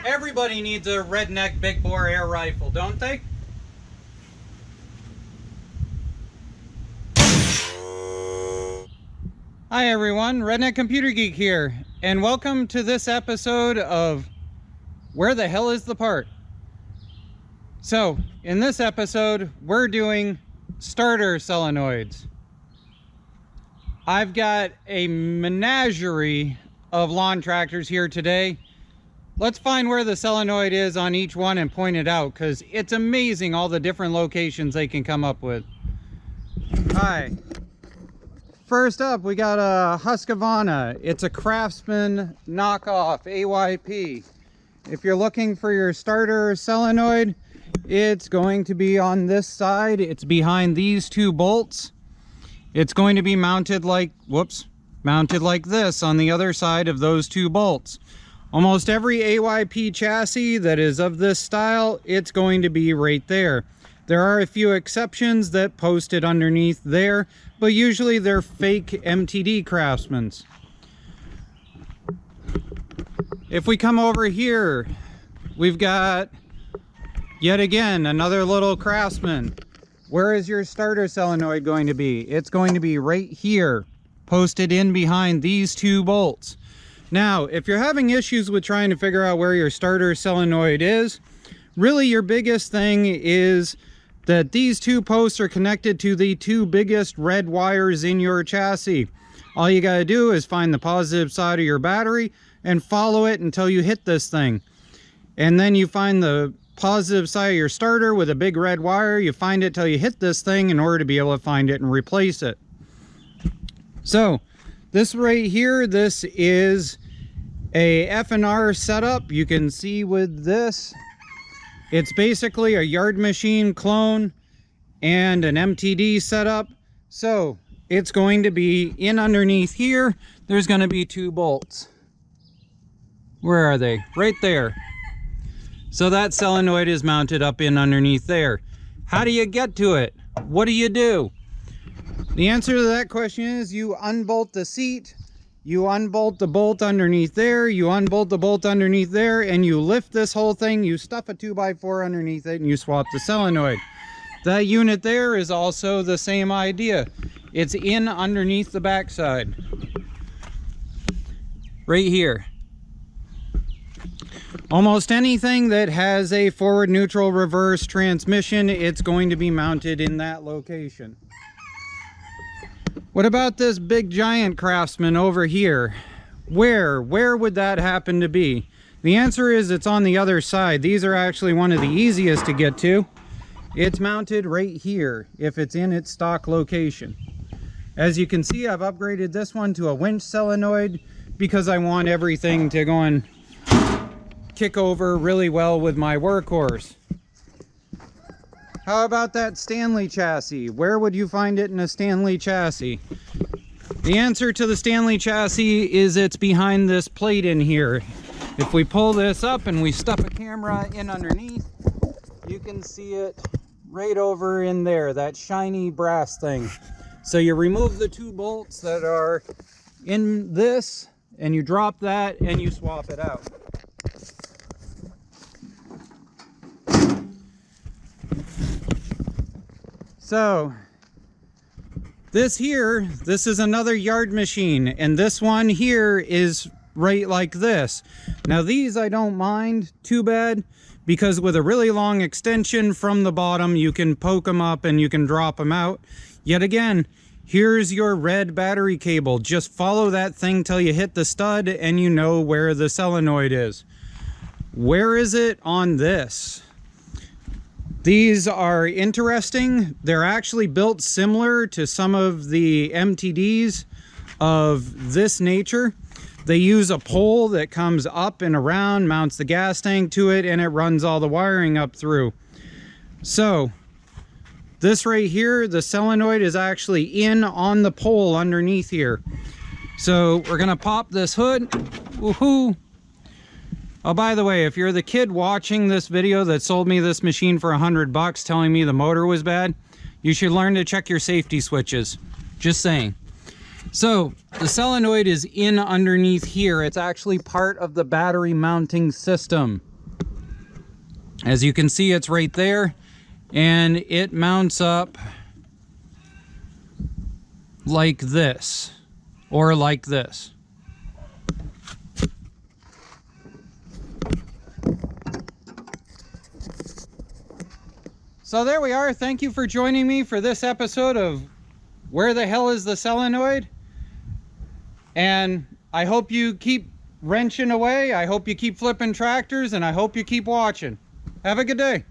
Everybody needs a redneck big bore air rifle, don't they? Hi everyone, Redneck Computer Geek here, and welcome to this episode of Where the Hell is the Part? So, in this episode, we're doing starter solenoids. I've got a menagerie of lawn tractors here today. Let's find where the solenoid is on each one and point it out, because it's amazing all the different locations they can come up with. Hi. First up, we got a Husqvarna. It's a Craftsman knockoff AYP. If you're looking for your starter solenoid, it's going to be on this side. It's behind these two bolts. It's going to be mounted like, mounted like this on the other side of those two bolts. Almost every AYP chassis that is of this style, it's going to be right there. There are a few exceptions that post it underneath there, but usually they're fake MTD Craftsmans. If we come over here, we've got, yet again, another little Craftsman. Where is your starter solenoid going to be? It's going to be right here, posted in behind these two bolts. Now, if you're having issues with trying to figure out where your starter solenoid is, really your biggest thing is that these two posts are connected to the two biggest red wires in your chassis. All you gotta do is find the positive side of your battery and follow it until you hit this thing. And then you find the positive side of your starter with a big red wire. You find it till you hit this thing in order to be able to find it and replace it. So, this right here, this is a F&R setup. You can see with this, it's basically a yard machine clone and an MTD setup. So it's going to be in underneath here. There's going to be two bolts. Where are they? Right there. So that solenoid is mounted up in underneath there. How do you get to it? What do you do? The answer to that question is you unbolt the seat, you unbolt the bolt underneath there, you unbolt the bolt underneath there, and you lift this whole thing, you stuff a 2x4 underneath it, and you swap the solenoid. That unit there is also the same idea. It's in underneath the backside. Right here. Almost anything that has a forward neutral reverse transmission, it's going to be mounted in that location. What about this big giant Craftsman over here? Where would that happen to be? The answer is it's on the other side. These are actually one of the easiest to get to. It's mounted right here if it's in its stock location. As you can see, I've upgraded this one to a winch solenoid because I want everything to go and kick over really well with my workhorse. How about that Stanley chassis? Where would you find it in a Stanley chassis? The answer to the Stanley chassis is it's behind this plate in here. If we pull this up and we stuff a camera in underneath, you can see it right over in there, that shiny brass thing. So you remove the two bolts that are in this, and you drop that, and you swap it out. So, this is another yard machine, and this one here is right like this. Now these I don't mind too bad, because with a really long extension from the bottom, you can poke them up and you can drop them out. Yet again, here's your red battery cable. Just follow that thing till you hit the stud and you know where the solenoid is. Where is it on this? These are interesting. They're actually built similar to some of the MTDs of this nature. They use a pole that comes up and around, mounts the gas tank to it, and it runs all the wiring up through. So, this right here, the solenoid is actually in on the pole underneath here. So, we're gonna pop this hood. Woohoo! Oh, by the way, if you're the kid watching this video that sold me this machine for $100 telling me the motor was bad, you should learn to check your safety switches. Just saying. So, the solenoid is in underneath here. It's actually part of the battery mounting system. As you can see, it's right there, and it mounts up like this, or like this. So there we are. Thank you for joining me for this episode of Where the Hell is the Solenoid? And I hope you keep wrenching away. I hope you keep flipping tractors, and I hope you keep watching. Have a good day.